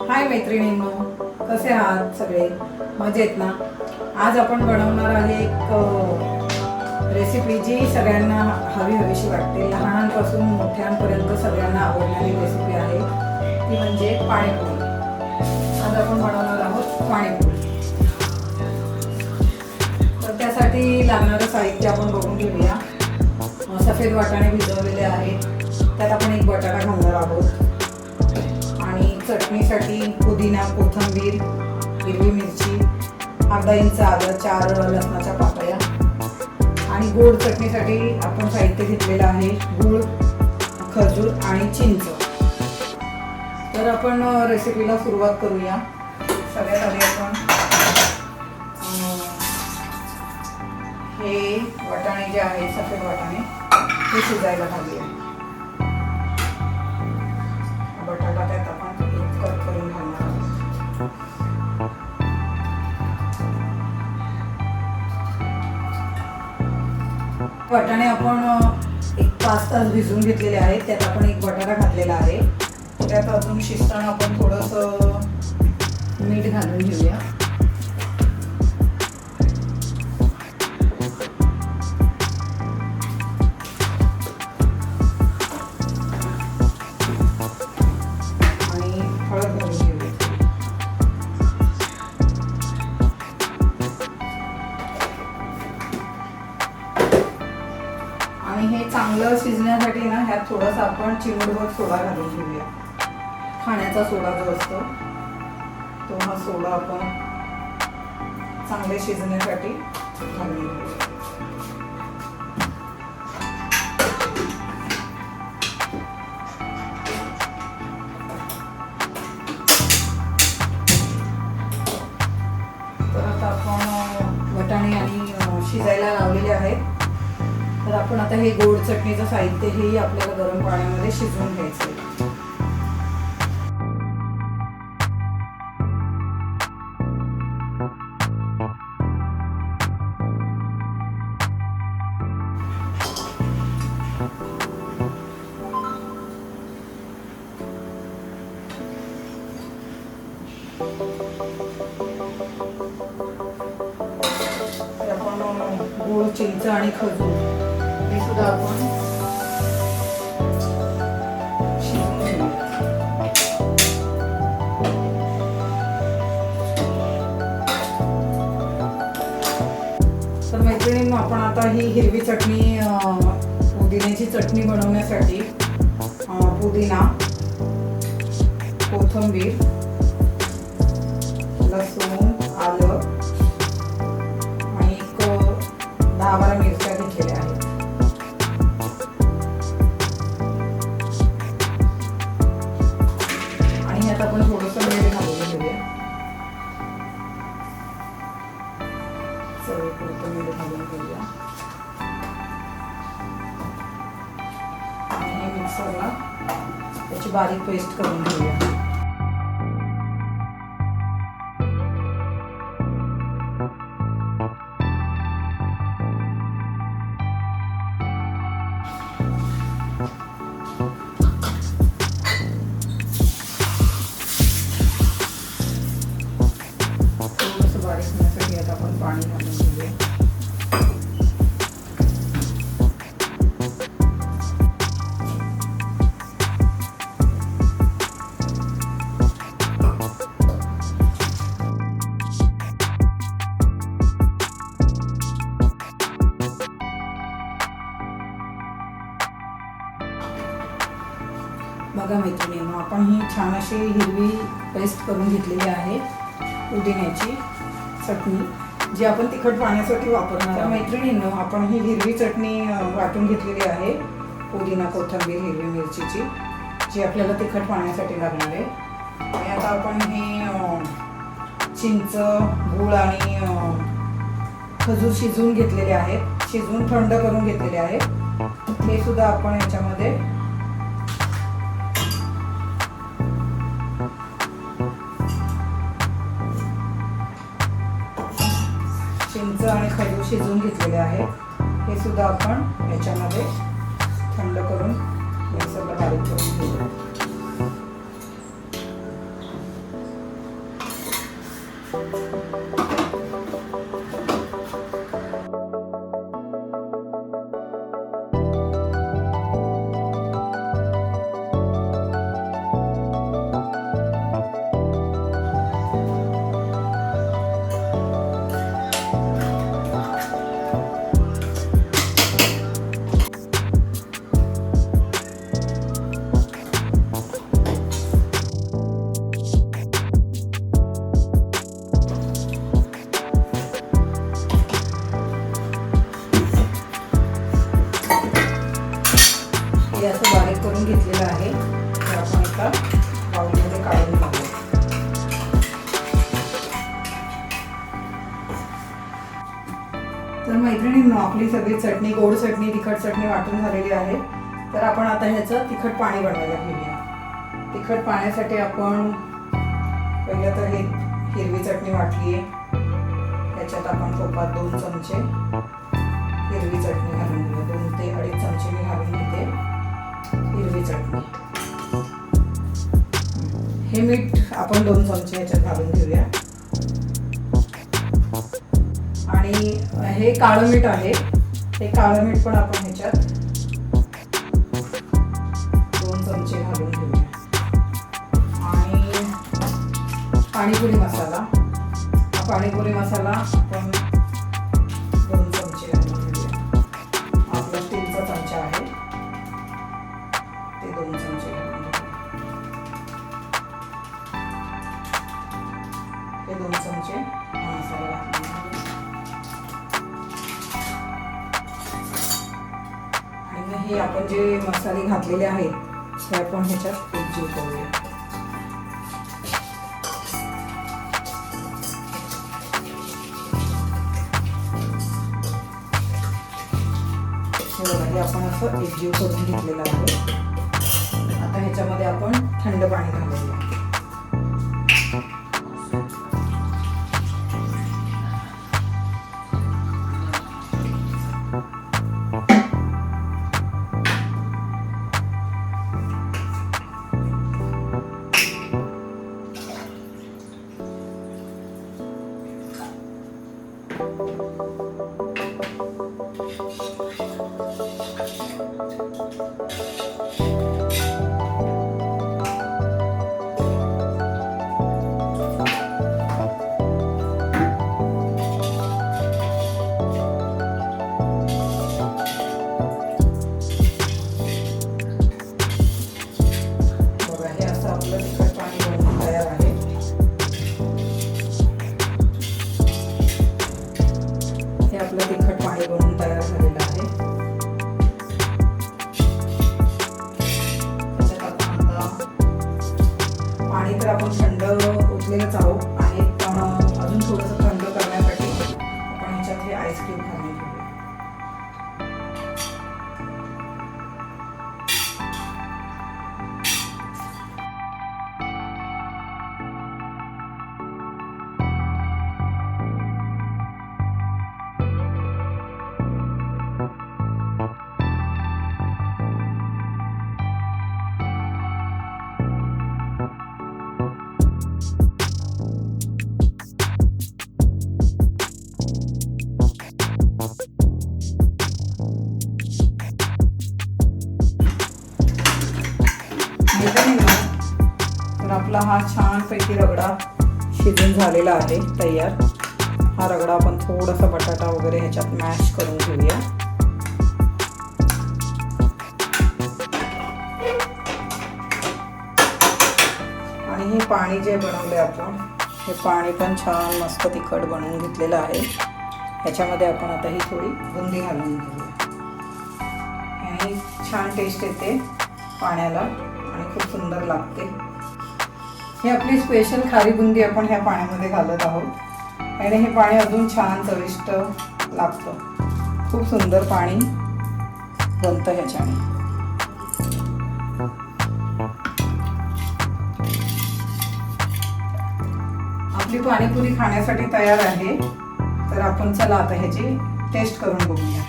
हाय मैत्रिणींनो, कसे आहात सगळे? मजेत ना? आज आपण बनवणार आहे एक रेसिपी जी सगळ्यांना हवीशी वाटते. लहानांपासून मोठ्यांपर्यंत सगळ्यांना आवडणारी रेसिपी आहे, ती म्हणजे पाणीपुरी. आज आपण बनवणार आहोत पाणीपुरी. तर त्यासाठी लागणारं साहित्य आपण बघून घेऊया. सफेद वाटाणे भिजवलेले आहेत, त्यात आपण एक बटाटा घालणार आहोत. आणि चटणीसाठी पुदिना, कोथिंबीर, हिरवी मिरची, अर्धा इंच आलं, 4 लसणाच्या पाकळ्या. आणि गोड चटणीसाठी आपण साहित्य घेतलेलं आहे गूळ, खजूर आणि चिंच. तर आपण रेसिपीला सुरुवात करूया. सगळ्यात आधी आपण हे वाटाणे जे आहेत, सफेद वाटाणे, हे शिजायला घालूया. बटाटा त्यात आपण कट करून घालणार आहोत. वाटाणे आपण एक 5 तास भिजवून घेतलेले आहेत. त्यात आपण एक बटाटा घातलेला आहे. त्यात अजून शिजताना आपण थोडंसं मीठ घालून घेऊया. आणि हे चांगलं शिजण्यासाठी ना, ह्यात थोडासा आपण चिमूटभर सोडा घालून घेऊया. खाण्याचा सोडा जो असतो तो, हा सोडा आपण चांगले शिजण्यासाठी घालून घेऊया. तर आता आपण वाटाणे आणि शिजायला लावलेले आहेत. तर आपण आता हे गोड चटणीचं साहित्य हेही आपल्याला गरम पाण्यामध्ये शिजवून घ्यायचं. आपण गूळ, चिंच आणि खजूर हे सुद्धा आपण शिजवून घेऊया. तर मैत्रिणींनो, आपण आता ही हिरवी चटणी, पुदिन्याची चटणी बनवण्यासाठी पुदिना, कोथिंबीर, लसूण, आलं आणि 10-12 मिरच्या घेतलेल्या आहेत. आणि यात आपण थोडंसं मीठ घालून घेऊया. चवीपुरतं मीठ घालून घेऊया. आणि हे मिक्सरला त्याची बारीक पेस्ट करून घेऊया. बारीक होण्यासाठी आता आपण पाणी घालून घेऊया. बघा मैत्रिणींनो, आपण ही छान अशी हिरवी पेस्ट करून घेतलेली आहे पुदिन्याची चटणी, जी आपण तिखट पाण्यासाठी वापरणार आहोत. मैत्रिणींनो, आपण ही हिरवी चटणी वाटून घेतलेली आहे, पुदिना, कोथिंबीर, हिरवी मिरचीची, जी आपल्याला तिखट पाण्यासाठी लागणार आहे. आणि आता आपण हे चिंच, गूळ आणि खजूर शिजवून घेतलेले आहेत, शिजवून थंड करून घेतलेले आहेत. हे सुद्धा आपण याच्यामध्ये चिंच आणि खजूर शिजवून घेतलेले आहेत. हे सुद्धा आपण याच्यामध्ये थंड करून मिक्सरला बारीक करून घेऊया. एका बाउलमध्ये काढून घेऊया. तर मैत्रिणींनो, आपली सगळी चटणी, गोड चटणी, तिखट चटणी वाटून झालेली आहे. तर आपण आता ह्याचं तिखट पाणी बनवायला घेऊया. तिखट पाण्यासाठी आपण पहिलं तर हे हिरवी चटणी वाटली आहे. त्याच्यात आपण कोपात 2 चमचे हिरवी चटणी घालून घेऊया. 2 ते 2.5 चमचे मी घालून घेते हिरवी चटणी. हे मीठ आपण 2 चमचे ह्याच्यात घालून घेऊया. आणि हे काळं मीठ आहे. हे काळं मीठ पण आपण ह्याच्यात 2 चमचे घालून घेऊया. आणि पाणीपुरी मसाला, हा पाणीपुरी मसाला आपण 2 चमचे घालून घेऊया. आपला स्टीलचा चमचा आहे ते 2 चमचे घालून घेऊया. हे 2 चमचे मसाला घालून हे आपण जे मसाले घातलेले आहेत ते आपण ह्याच्यात एकजीव करूया. हे आपण असं एकजीव करून घेतलेलं आहे. आता ह्याच्यामध्ये आपण थंड पाणी घालूया. आपलं तिखट पाणी बनवून तयार झालेलं आहे. त्याच्यात आपण आता पाणी तर आपण थंड उचलेलंच आहोत आहे, पण अजून थोडंसं थंड करण्यासाठी आपण ह्याच्यात हे आईस क्यूब घालून घेऊया. तर आपला हा छानपैकी रगडा शिजून झालेला आहे तयार. हा रगडा आपण थोडासा बटाटा वगैरे ह्याच्यात मॅश करून घेऊया. आणि हे पाणी जे बनवले आपण, हे पाणी पण छान मस्त तिखट बनवून घेतलेलं आहे. ह्याच्यामध्ये आपण आता ही थोडी बुंदी घालून घेऊया. आणि छान टेस्ट येते पाण्याला आणि खूप सुंदर लागते. ही आपली स्पेशल खारी बुंदी आपण ह्या पाण्यामध्ये घालत आहोत आणि हे पाणी अजून छान चविष्ट लागतं. खूप सुंदर पाणी बनतं ह्याच्याने. आपली पाणीपुरी खाण्यासाठी तयार आहे. तर आपण चला आता ह्याची टेस्ट करून बघूया.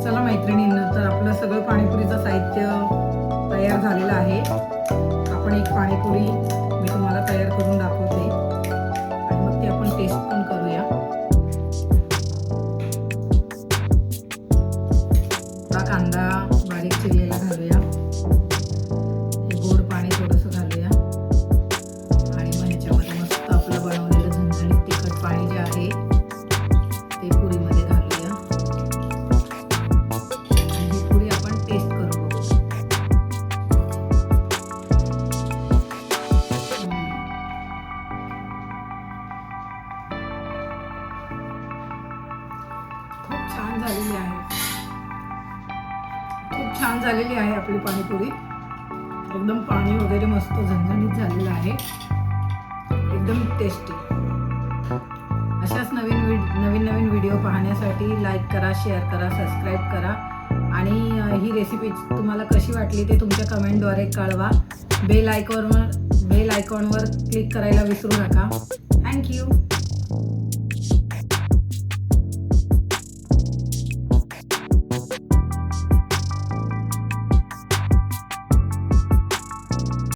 चला मैत्रिणींना, तर आपलं सगळं पाणीपुरीचं साहित्य तयार झालेलं आहे. आपण एक पाणीपुरी मी तुम्हाला तयार करून दाखवते आणि मग ती आपण टेस्ट पण करूया. हा कांदा बारीक चिरलेला घालूया. हे गोड पाणी थोडंसं घालूया आणि मग ह्याच्यामध्ये मस्त आपलं बनवलेलं झणझणीत तिखट झालेली आहे. खूप छान झालेली आहे आपली पाणीपुरी. एकदम पाणी वगैरे मस्त झणझणीत झालेलं आहे, एकदम टेस्टी. अशाच नवीन व्हिडिओ पाहण्यासाठी लाईक करा, शेअर करा, सबस्क्राईब करा आणि ही रेसिपी तुम्हाला कशी वाटली ते तुमच्या कमेंटद्वारे कळवा. बेल आयकॉनवर क्लिक करायला विसरू नका. थँक्यू.